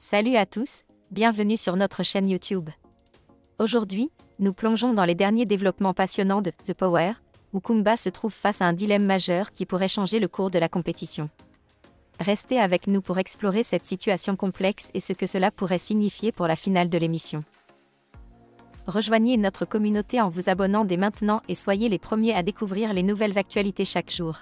Salut à tous, bienvenue sur notre chaîne YouTube. Aujourd'hui, nous plongeons dans les derniers développements passionnants de The Power, où Kumba se trouve face à un dilemme majeur qui pourrait changer le cours de la compétition. Restez avec nous pour explorer cette situation complexe et ce que cela pourrait signifier pour la finale de l'émission. Rejoignez notre communauté en vous abonnant dès maintenant et soyez les premiers à découvrir les nouvelles actualités chaque jour.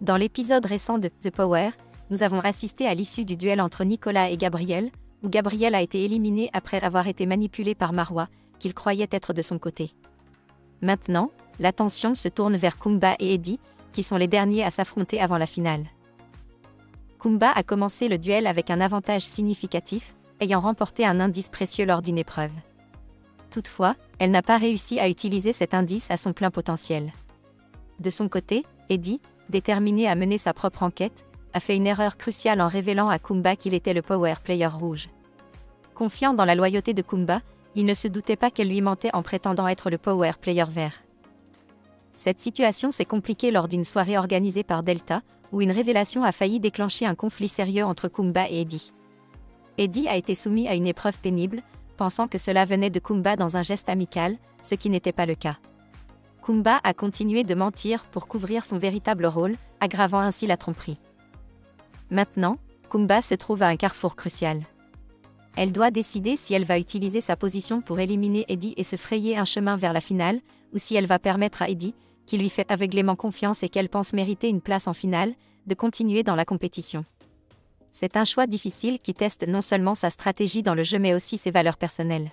Dans l'épisode récent de The Power, nous avons assisté à l'issue du duel entre Nicolas et Gabriel, où Gabriel a été éliminé après avoir été manipulé par Marwa, qu'il croyait être de son côté. Maintenant, l'attention se tourne vers Kumba et Eddie, qui sont les derniers à s'affronter avant la finale. Kumba a commencé le duel avec un avantage significatif, ayant remporté un indice précieux lors d'une épreuve. Toutefois, elle n'a pas réussi à utiliser cet indice à son plein potentiel. De son côté, Eddie, déterminé à mener sa propre enquête, a fait une erreur cruciale en révélant à Kumba qu'il était le Power Player rouge. Confiant dans la loyauté de Kumba, il ne se doutait pas qu'elle lui mentait en prétendant être le Power Player vert. Cette situation s'est compliquée lors d'une soirée organisée par Delta, où une révélation a failli déclencher un conflit sérieux entre Kumba et Eddie. Eddie a été soumis à une épreuve pénible, pensant que cela venait de Kumba dans un geste amical, ce qui n'était pas le cas. Kumba a continué de mentir pour couvrir son véritable rôle, aggravant ainsi la tromperie. Maintenant, Kumba se trouve à un carrefour crucial. Elle doit décider si elle va utiliser sa position pour éliminer Eddie et se frayer un chemin vers la finale, ou si elle va permettre à Eddie, qui lui fait aveuglément confiance et qu'elle pense mériter une place en finale, de continuer dans la compétition. C'est un choix difficile qui teste non seulement sa stratégie dans le jeu mais aussi ses valeurs personnelles.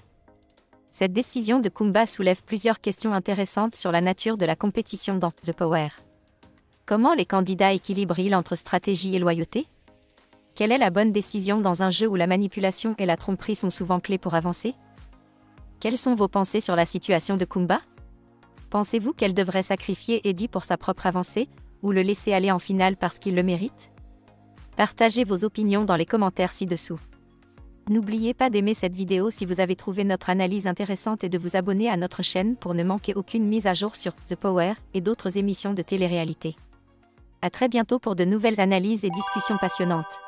Cette décision de Kumba soulève plusieurs questions intéressantes sur la nature de la compétition dans The Power. Comment les candidats équilibrent-ils entre stratégie et loyauté? Quelle est la bonne décision dans un jeu où la manipulation et la tromperie sont souvent clés pour avancer? Quelles sont vos pensées sur la situation de Kumba? Pensez-vous qu'elle devrait sacrifier Eddie pour sa propre avancée, ou le laisser aller en finale parce qu'il le mérite? Partagez vos opinions dans les commentaires ci-dessous. N'oubliez pas d'aimer cette vidéo si vous avez trouvé notre analyse intéressante et de vous abonner à notre chaîne pour ne manquer aucune mise à jour sur The Power et d'autres émissions de télé-réalité. À très bientôt pour de nouvelles analyses et discussions passionnantes.